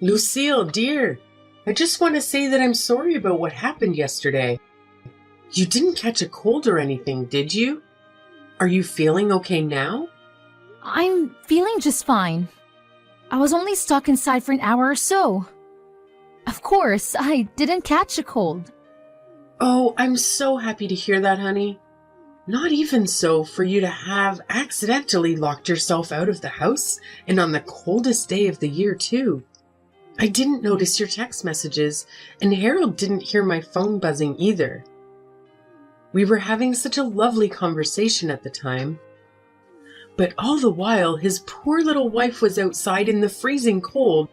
Lucille, dear, I just want to say that I'm sorry about what happened yesterday. You didn't catch a cold or anything, did you? Are you feeling okay now? I'm feeling just fine. I was only stuck inside for an hour or so. Of course, I didn't catch a cold. Oh, I'm so happy to hear that, honey. Not even so for you to have accidentally locked yourself out of the house, and on the coldest day of the year, too. I didn't notice your text messages, and Harold didn't hear my phone buzzing either. We were having such a lovely conversation at the time. But all the while, his poor little wife was outside in the freezing cold.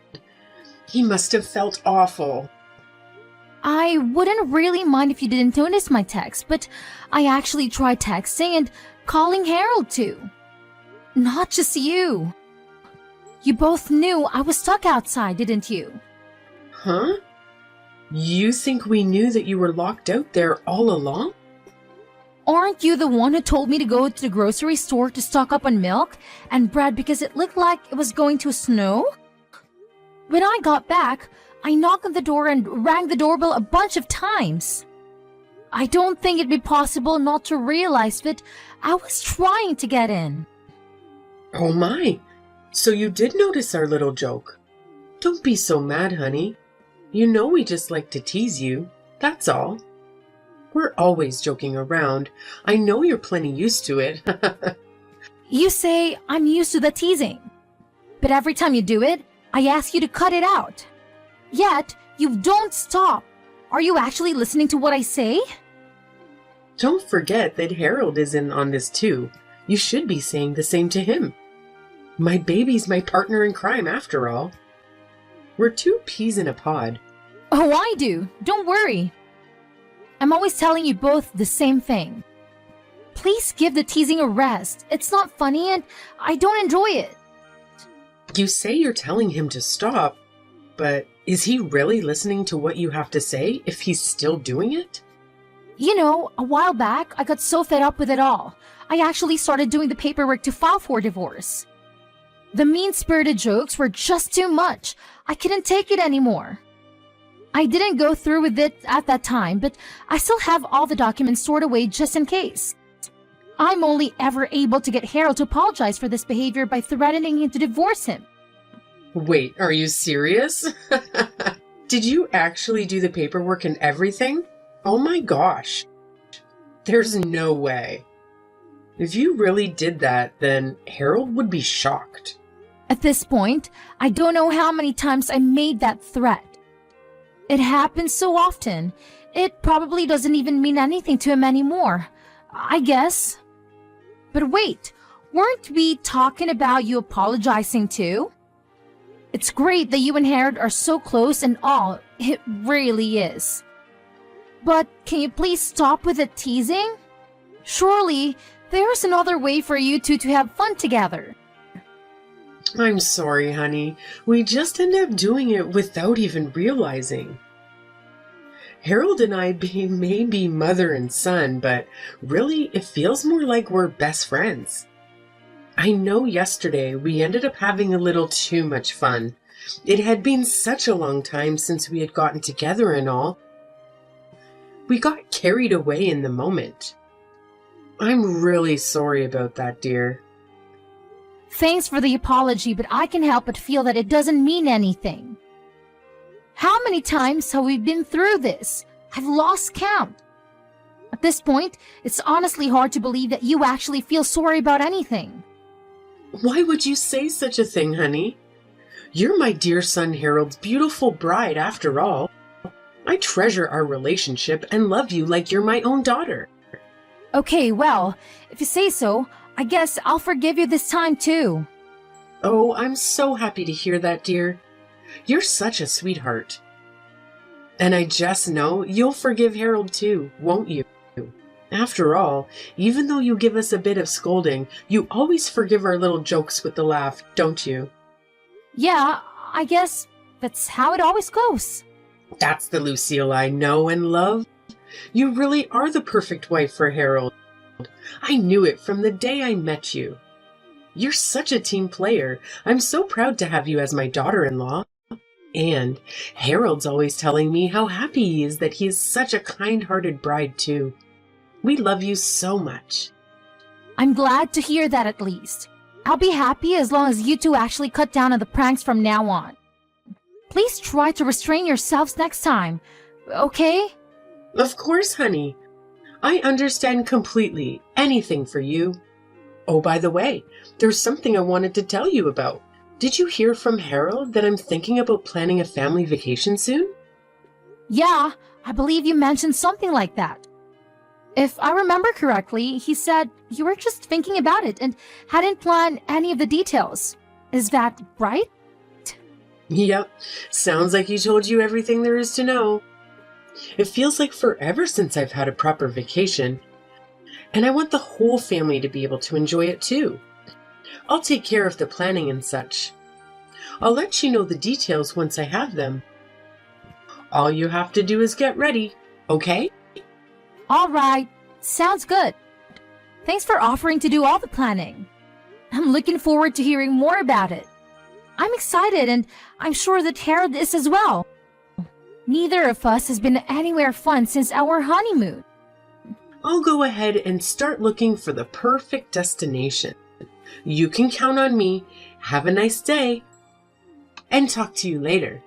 He must have felt awful. I wouldn't really mind if you didn't notice my text, but I actually tried texting and calling Harold too. Not just you. You both knew I was stuck outside, didn't you? Huh? You think we knew that you were locked out there all along? Aren't you the one who told me to go to the grocery store to stock up on milk and bread because it looked like it was going to snow? When I got back, I knocked on the door and rang the doorbell a bunch of times. I don't think it'd be possible not to realize that I was trying to get in. Oh my! So you did notice our little joke. Don't be so mad, honey. You know we just like to tease you, that's all. We're always joking around. I know you're plenty used to it. You say I'm used to the teasing, but every time you do it, I ask you to cut it out. Yet, you don't stop. Are you actually listening to what I say? Don't forget that Harold is in on this too. You should be saying the same to him. My baby's my partner in crime after all. We're two peas in a pod. Oh, I do. Don't worry. I'm always telling you both the same thing. Please give the teasing a rest. It's not funny and I don't enjoy it. You say you're telling him to stop, but is he really listening to what you have to say if he's still doing it? You know, a while back, I got so fed up with it all. I actually started doing the paperwork to file for divorce. The mean-spirited jokes were just too much. I couldn't take it anymore. I didn't go through with it at that time, but I still have all the documents stored away just in case. I'm only ever able to get Harold to apologize for this behavior by threatening him to divorce him. Wait, are you serious? Did you actually do the paperwork and everything? Oh my gosh. There's no way. If you really did that, then Harold would be shocked. At this point, I don't know how many times I made that threat. It happens so often, it probably doesn't even mean anything to him anymore, I guess. But wait, weren't we talking about you apologizing too? It's great that you and Harold are so close and all, it really is. But can you please stop with the teasing? Surely, there's another way for you two to have fun together. I'm sorry, honey. We just end up doing it without even realizing. Harold and I may be mother and son, but really it feels more like we're best friends. I know yesterday we ended up having a little too much fun. It had been such a long time since we had gotten together and all. We got carried away in the moment. I'm really sorry about that, dear. Thanks for the apology, but I can help but feel that it doesn't mean anything. How many times have we been through this? I've lost count. At this point, it's honestly hard to believe that you actually feel sorry about anything. Why would you say such a thing, honey? You're my dear son Harold's beautiful bride, after all. I treasure our relationship and love you like you're my own daughter. Okay, well, if you say so, I guess I'll forgive you this time too. Oh, I'm so happy to hear that, dear. You're such a sweetheart. And I just know you'll forgive Harold too, won't you? After all, even though you give us a bit of scolding, you always forgive our little jokes with a laugh, don't you? Yeah, I guess that's how it always goes. That's the Lucille I know and love. You really are the perfect wife for Harold. I knew it from the day I met you. You're such a team player. I'm so proud to have you as my daughter-in-law. And Harold's always telling me how happy he is that he is such a kind-hearted bride, too. We love you so much. I'm glad to hear that at least. I'll be happy as long as you two actually cut down on the pranks from now on. Please try to restrain yourselves next time, okay? Of course, honey. I understand completely. Anything for you. Oh, by the way, there's something I wanted to tell you about. Did you hear from Harold that I'm thinking about planning a family vacation soon? Yeah, I believe you mentioned something like that. If I remember correctly, he said you were just thinking about it and hadn't planned any of the details. Is that right? Yep, sounds like he told you everything there is to know. It feels like forever since I've had a proper vacation, and I want the whole family to be able to enjoy it too. I'll take care of the planning and such. I'll let you know the details once I have them. All you have to do is get ready, okay? All right, sounds good. Thanks for offering to do all the planning. I'm looking forward to hearing more about it. I'm excited, and I'm sure that Harold is as well. Neither of us has been anywhere fun since our honeymoon. I'll go ahead and start looking for the perfect destination. You can count on me. Have a nice day. And talk to you later.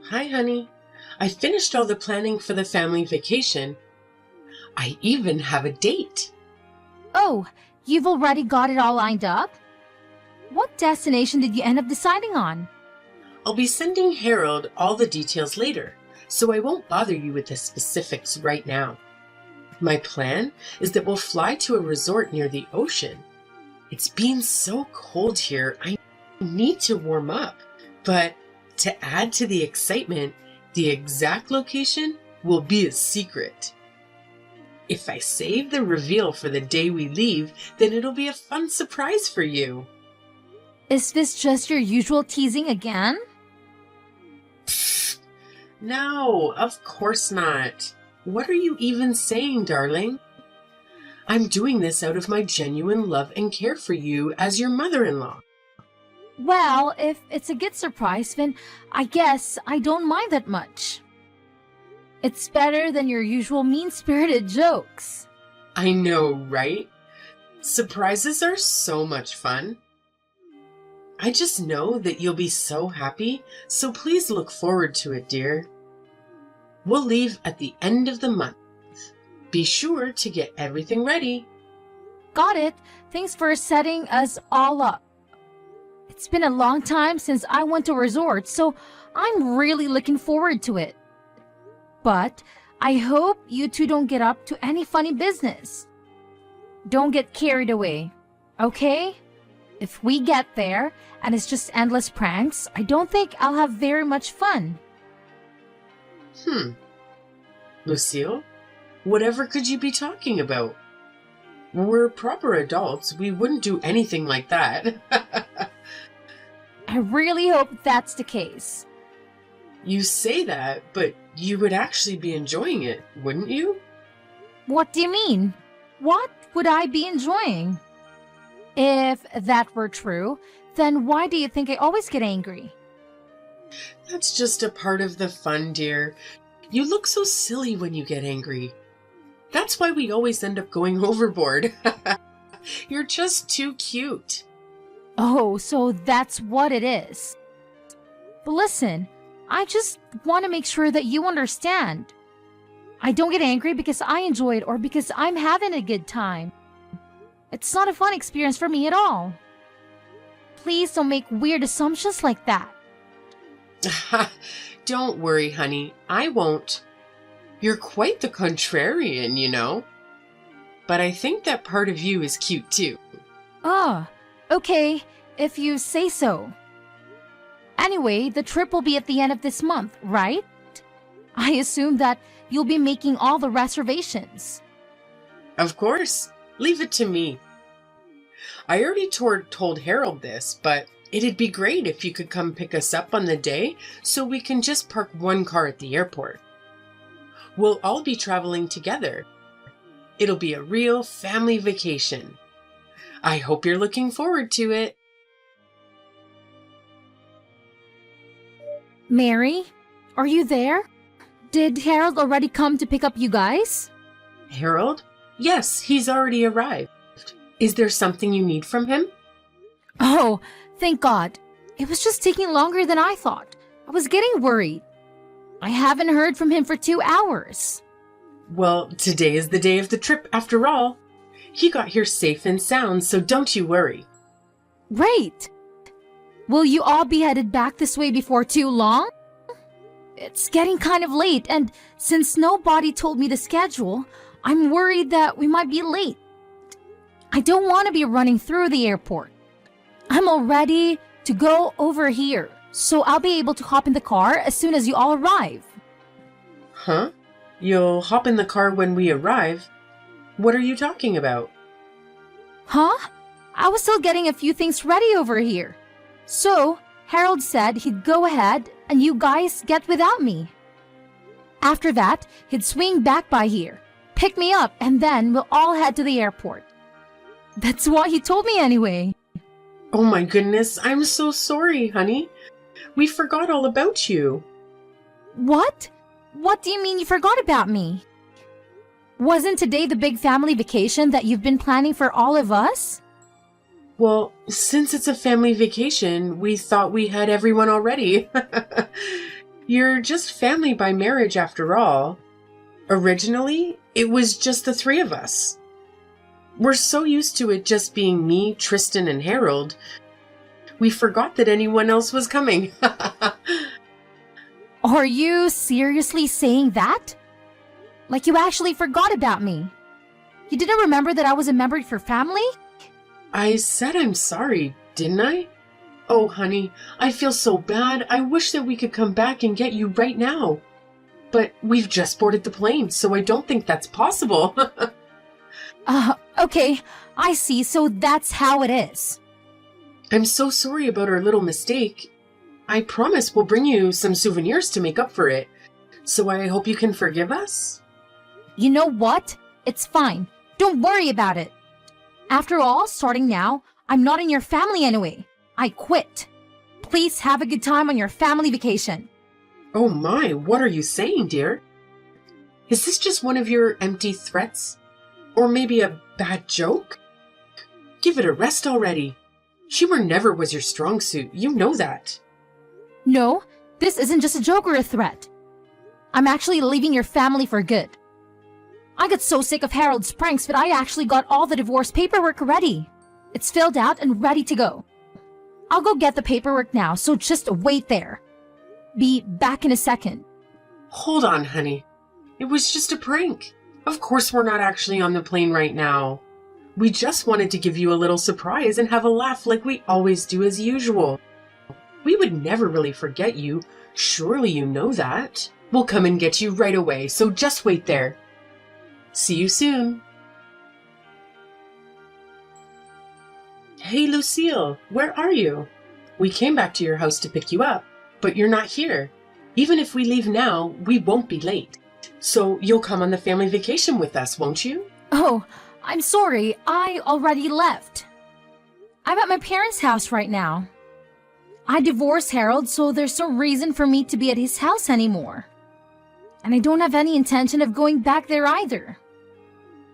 Hi, honey. I finished all the planning for the family vacation. I even have a date. Oh, you've already got it all lined up? What destination did you end up deciding on? I'll be sending Harold all the details later, so I won't bother you with the specifics right now. My plan is that we'll fly to a resort near the ocean. It's been so cold here, I need to warm up. But to add to the excitement, the exact location will be a secret. If I save the reveal for the day we leave, then it'll be a fun surprise for you. Is this just your usual teasing again? No, of course not. What are you even saying, darling? I'm doing this out of my genuine love and care for you as your mother-in-law. Well, if it's a good surprise, then I guess I don't mind that much. It's better than your usual mean-spirited jokes. I know, right? Surprises are so much fun. I just know that you'll be so happy, so please look forward to it, dear. We'll leave at the end of the month. Be sure to get everything ready. Got it. Thanks for setting us all up. It's been a long time since I went to a resort, so I'm really looking forward to it. But I hope you two don't get up to any funny business. Don't get carried away, okay? If we get there and it's just endless pranks, I don't think I'll have very much fun. Lucille, whatever could you be talking about? We're proper adults. We wouldn't do anything like that. I really hope that's the case. You say that, but you would actually be enjoying it, wouldn't you? What do you mean? What would I be enjoying? If that were true, then why do you think I always get angry? That's just a part of the fun, dear. You look so silly when you get angry. That's why we always end up going overboard. You're just too cute. Oh, so that's what it is. But listen, I just want to make sure that you understand. I don't get angry because I enjoy it or because I'm having a good time. It's not a fun experience for me at all. Please don't make weird assumptions like that. Don't worry, honey. I won't. You're quite the contrarian, you know. But I think that part of you is cute too. Ah, okay, if you say so. Anyway, the trip will be at the end of this month, right? I assume that you'll be making all the reservations. Of course. Leave it to me. I already told Harold this, but it'd be great if you could come pick us up on the day so we can just park one car at the airport. We'll all be traveling together. It'll be a real family vacation. I hope you're looking forward to it. Mary, are you there? Did Harold already come to pick up you guys? Harold? Yes, he's already arrived. Is there something you need from him? Oh, thank God. It was just taking longer than I thought. I was getting worried. I haven't heard from him for 2 hours. Well, today is the day of the trip after all. He got here safe and sound, so don't you worry. Great. Will you all be headed back this way before too long? It's getting kind of late, and since nobody told me the schedule, I'm worried that we might be late. I don't want to be running through the airport. I'm all ready to go over here, so I'll be able to hop in the car as soon as you all arrive. Huh? You'll hop in the car when we arrive? What are you talking about? Huh? I was still getting a few things ready over here. So, Harold said he'd go ahead and you guys get without me. After that, he'd swing back by here, pick me up, and then we'll all head to the airport. That's what he told me anyway. Oh my goodness, I'm so sorry, honey. We forgot all about you. What? What do you mean you forgot about me? Wasn't today the big family vacation that you've been planning for all of us? Well, since it's a family vacation, we thought we had everyone already. You're just family by marriage after all. Originally, it was just the three of us. We're so used to it just being me, Tristan, and Harold. We forgot that anyone else was coming. Are you seriously saying that? Like you actually forgot about me? You didn't remember that I was a member of your family? I said I'm sorry, didn't I? Oh, honey, I feel so bad. I wish that we could come back and get you right now. But we've just boarded the plane, so I don't think that's possible. Okay, I see, so that's how it is. I'm so sorry about our little mistake. I promise we'll bring you some souvenirs to make up for it. So I hope you can forgive us? You know what? It's fine. Don't worry about it. After all, starting now, I'm not in your family anyway. I quit. Please have a good time on your family vacation. Oh my, what are you saying, dear? Is this just one of your empty threats? Or maybe a bad joke? Give it a rest already. Humor never was your strong suit, you know that. No, this isn't just a joke or a threat. I'm actually leaving your family for good. I got so sick of Harold's pranks that I actually got all the divorce paperwork ready. It's filled out and ready to go. I'll go get the paperwork now, so just wait there. Be back in a second. Hold on, honey. It was just a prank. Of course we're not actually on the plane right now. We just wanted to give you a little surprise and have a laugh like we always do as usual. We would never really forget you. Surely you know that. We'll come and get you right away, so just wait there. See you soon. Hey, Lucille, where are you? We came back to your house to pick you up, but you're not here. Even if we leave now, we won't be late. So you'll come on the family vacation with us, won't you? Oh, I'm sorry. I already left. I'm at my parents' house right now. I divorced Harold, so there's no reason for me to be at his house anymore. And I don't have any intention of going back there either.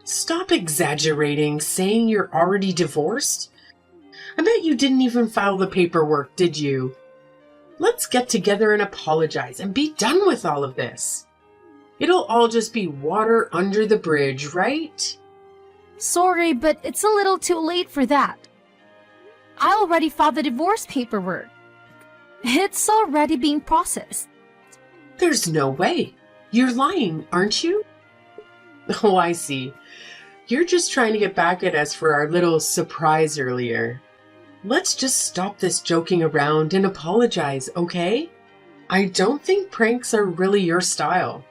Stop exaggerating, saying you're already divorced. I bet you didn't even file the paperwork, did you? Let's get together and apologize and be done with all of this. It'll all just be water under the bridge, right? Sorry, but it's a little too late for that. I already filed the divorce paperwork. It's already being processed. There's no way. You're lying, aren't you? Oh, I see. You're just trying to get back at us for our little surprise earlier. Let's just stop this joking around and apologize, okay? I don't think pranks are really your style.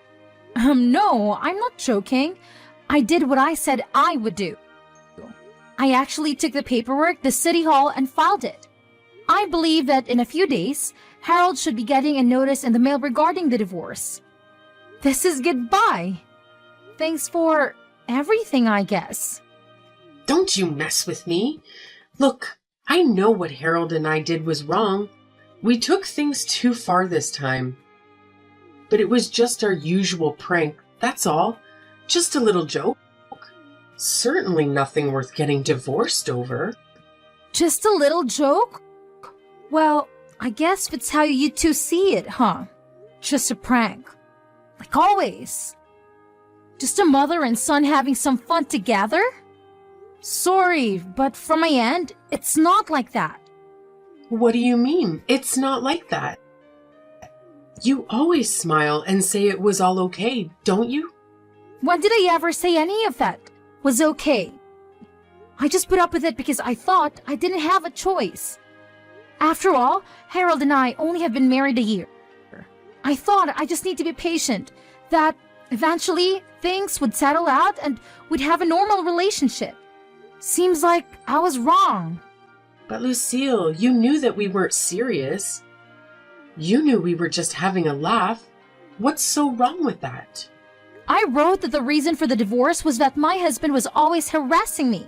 No, I'm not joking. I did what I said I would do. I actually took the paperwork to City Hall and filed it. I believe that in a few days, Harold should be getting a notice in the mail regarding the divorce. This is goodbye. Thanks for everything, I guess. Don't you mess with me. Look, I know what Harold and I did was wrong. We took things too far this time. But it was just our usual prank, that's all. Just a little joke. Certainly nothing worth getting divorced over. Just a little joke? Well, I guess it's how you two see it, huh? Just a prank. Like always. Just a mother and son having some fun together? Sorry, but from my end, it's not like that. What do you mean? It's not like that. You always smile and say it was all okay, don't you? When did I ever say any of that was okay? I just put up with it because I thought I didn't have a choice. After all, Harold and I only have been married a year. I thought I just need to be patient, that eventually things would settle out and we'd have a normal relationship. Seems like I was wrong. But Lucille, you knew that we weren't serious. You knew we were just having a laugh. What's so wrong with that? I wrote that the reason for the divorce was that my husband was always harassing me.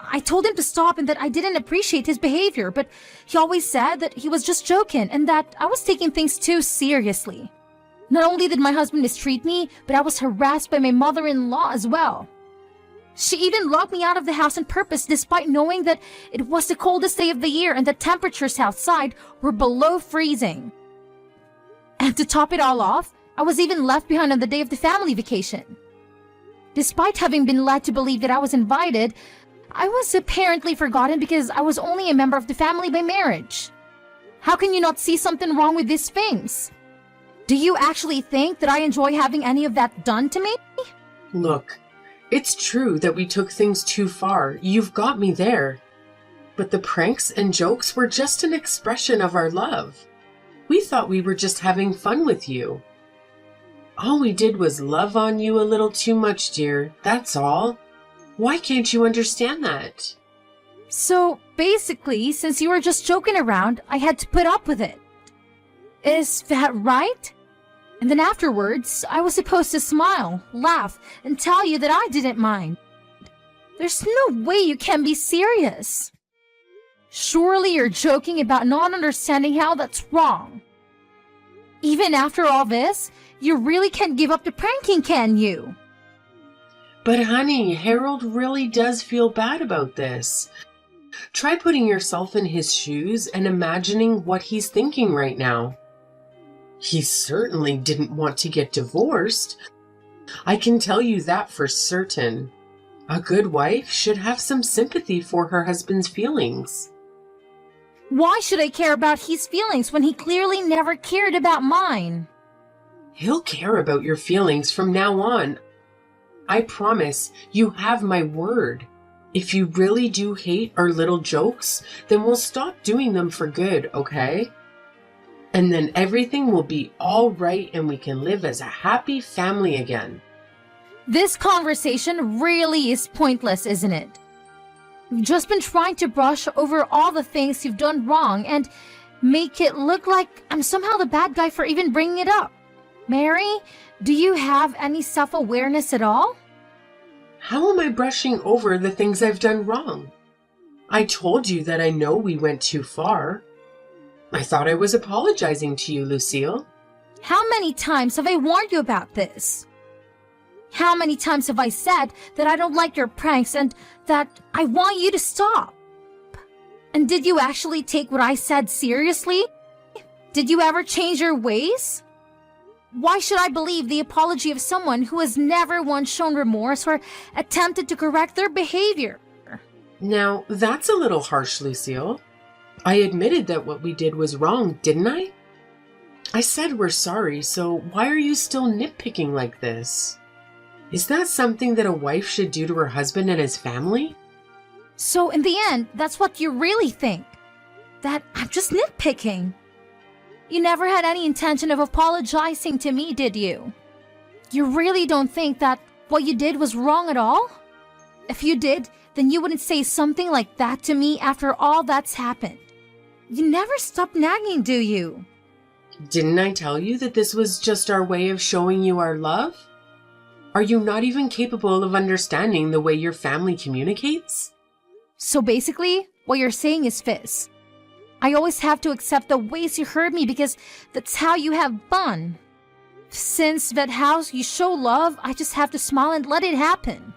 I told him to stop and that I didn't appreciate his behavior, but he always said that he was just joking and that I was taking things too seriously. Not only did my husband mistreat me, but I was harassed by my mother-in-law as well. She even locked me out of the house on purpose despite knowing that it was the coldest day of the year and the temperatures outside were below freezing. And to top it all off, I was even left behind on the day of the family vacation. Despite having been led to believe that I was invited, I was apparently forgotten because I was only a member of the family by marriage. How can you not see something wrong with these things? Do you actually think that I enjoy having any of that done to me? Look, it's true that we took things too far. You've got me there. But the pranks and jokes were just an expression of our love. We thought we were just having fun with you. All we did was love on you a little too much, dear. That's all. Why can't you understand that? So, basically, since you were just joking around, I had to put up with it. Is that right? And then afterwards, I was supposed to smile, laugh, and tell you that I didn't mind. There's no way you can be serious. Surely you're joking about not understanding how that's wrong. Even after all this, you really can't give up the pranking, can you? But honey, Harold really does feel bad about this. Try putting yourself in his shoes and imagining what he's thinking right now. He certainly didn't want to get divorced. I can tell you that for certain. A good wife should have some sympathy for her husband's feelings. Why should I care about his feelings when he clearly never cared about mine? He'll care about your feelings from now on. I promise, you have my word. If you really do hate our little jokes, then we'll stop doing them for good, okay? And then everything will be all right and we can live as a happy family again. This conversation really is pointless, isn't it? You've just been trying to brush over all the things you've done wrong and make it look like I'm somehow the bad guy for even bringing it up. Mary, do you have any self-awareness at all? How am I brushing over the things I've done wrong? I told you that I know we went too far. I thought I was apologizing to you, Lucille. How many times have I warned you about this? How many times have I said that I don't like your pranks and that I want you to stop? And did you actually take what I said seriously? Did you ever change your ways? Why should I believe the apology of someone who has never once shown remorse or attempted to correct their behavior? Now, that's a little harsh, Lucille. I admitted that what we did was wrong, didn't I? I said we're sorry, so why are you still nitpicking like this? Is that something that a wife should do to her husband and his family? So in the end, that's what you really think? That I'm just nitpicking? You never had any intention of apologizing to me, did you? You really don't think that what you did was wrong at all? If you did, then you wouldn't say something like that to me after all that's happened. You never stop nagging, do you? Didn't I tell you that this was just our way of showing you our love? Are you not even capable of understanding the way your family communicates? So basically, what you're saying is this. I always have to accept the ways you hurt me because that's how you have fun. Since that how you show love, I just have to smile and let it happen.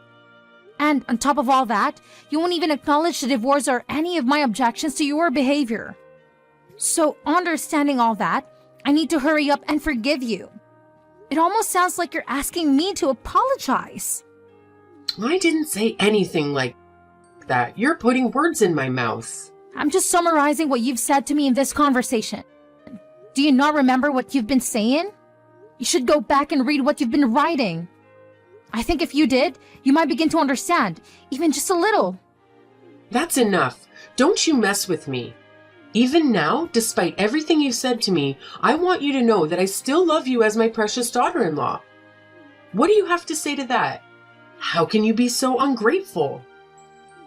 And on top of all that, you won't even acknowledge the divorce or any of my objections to your behavior. So, understanding all that, I need to hurry up and forgive you. It almost sounds like you're asking me to apologize. I didn't say anything like that. You're putting words in my mouth. I'm just summarizing what you've said to me in this conversation. Do you not remember what you've been saying? You should go back and read what you've been writing. I think if you did, you might begin to understand, even just a little. That's enough. Don't you mess with me. Even now, despite everything you said to me, I want you to know that I still love you as my precious daughter-in-law. What do you have to say to that? How can you be so ungrateful?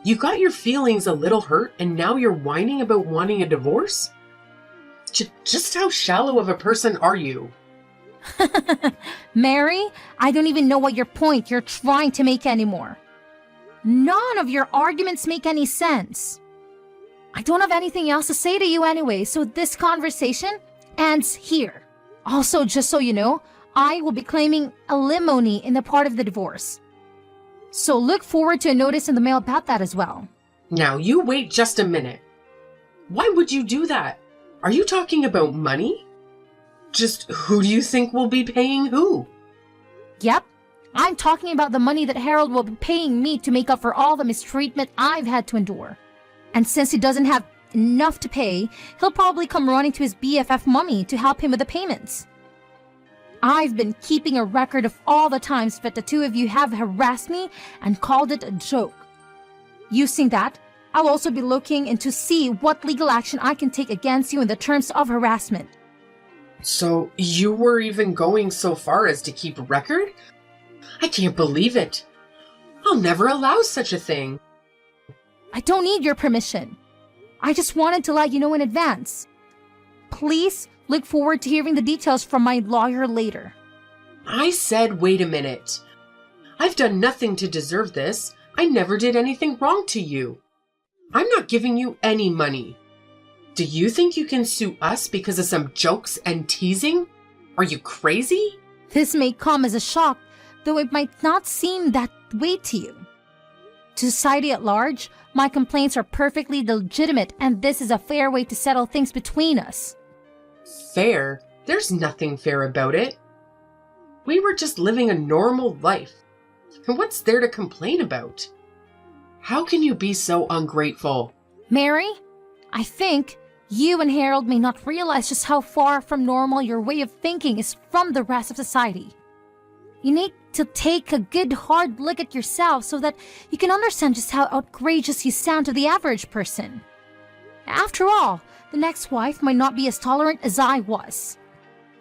You got your feelings a little hurt and now you're whining about wanting a divorce? Just how shallow of a person are you? Mary, I don't even know what your point you're trying to make anymore. None of your arguments make any sense. I don't have anything else to say to you anyway, so this conversation ends here. Also, just so you know, I will be claiming alimony in the part of the divorce. So look forward to a notice in the mail about that as well. Now, you wait just a minute. Why would you do that? Are you talking about money? Just who do you think will be paying who? Yep, I'm talking about the money that Harold will be paying me to make up for all the mistreatment I've had to endure. And since he doesn't have enough to pay, he'll probably come running to his BFF Mummy to help him with the payments. I've been keeping a record of all the times that the two of you have harassed me and called it a joke. Using that, I'll also be looking into see what legal action I can take against you in the terms of harassment. So you were even going so far as to keep a record? I can't believe it. I'll never allow such a thing. I don't need your permission. I just wanted to let you know in advance. Please look forward to hearing the details from my lawyer later. I said, wait a minute. I've done nothing to deserve this. I never did anything wrong to you. I'm not giving you any money. Do you think you can sue us because of some jokes and teasing? Are you crazy? This may come as a shock, though it might not seem that way to you. To society at large, my complaints are perfectly legitimate, and this is a fair way to settle things between us. Fair? There's nothing fair about it. We were just living a normal life. And what's there to complain about? How can you be so ungrateful? Mary, I think you and Harold may not realize just how far from normal your way of thinking is from the rest of society. You need to take a good hard look at yourself so that you can understand just how outrageous you sound to the average person. After all, the next wife might not be as tolerant as I was.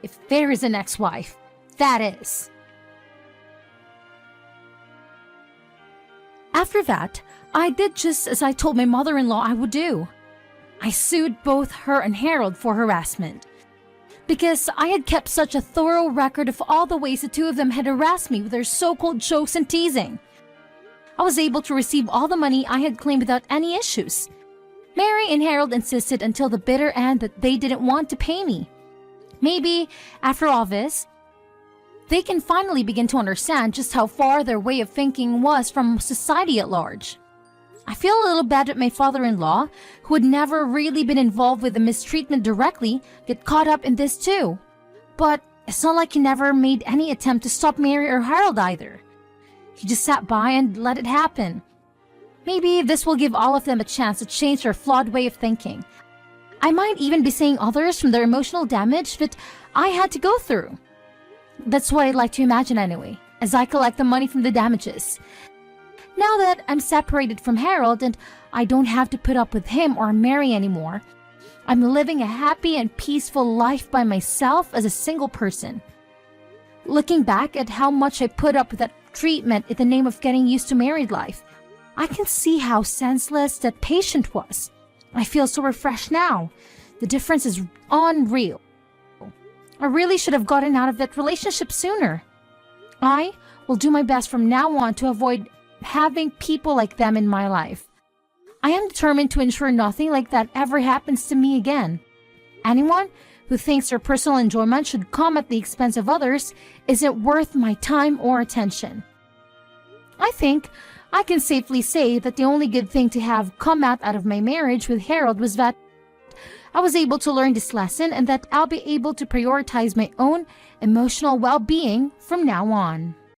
If there is a next wife, that is. After that, I did just as I told my mother-in-law I would do. I sued both her and Harold for harassment. Because I had kept such a thorough record of all the ways the two of them had harassed me with their so-called jokes and teasing. I was able to receive all the money I had claimed without any issues. Mary and Harold insisted until the bitter end that they didn't want to pay me. Maybe, after all this, they can finally begin to understand just how far their way of thinking was from society at large. I feel a little bad at my father-in-law, who had never really been involved with the mistreatment directly, get caught up in this too. But it's not like he never made any attempt to stop Mary or Harold either. He just sat by and let it happen. Maybe this will give all of them a chance to change their flawed way of thinking. I might even be saving others from their emotional damage that I had to go through. That's what I'd like to imagine anyway, as I collect the money from the damages. Now that I'm separated from Harold and I don't have to put up with him or Mary anymore, I'm living a happy and peaceful life by myself as a single person. Looking back at how much I put up with that treatment in the name of getting used to married life, I can see how senseless that patient was. I feel so refreshed now. The difference is unreal. I really should have gotten out of that relationship sooner. I will do my best from now on to avoid having people like them in my life. I am determined to ensure nothing like that ever happens to me again. Anyone who thinks their personal enjoyment should come at the expense of others isn't worth my time or attention. I think I can safely say that the only good thing to have come out of my marriage with Harold was that I was able to learn this lesson and that I'll be able to prioritize my own emotional well-being from now on.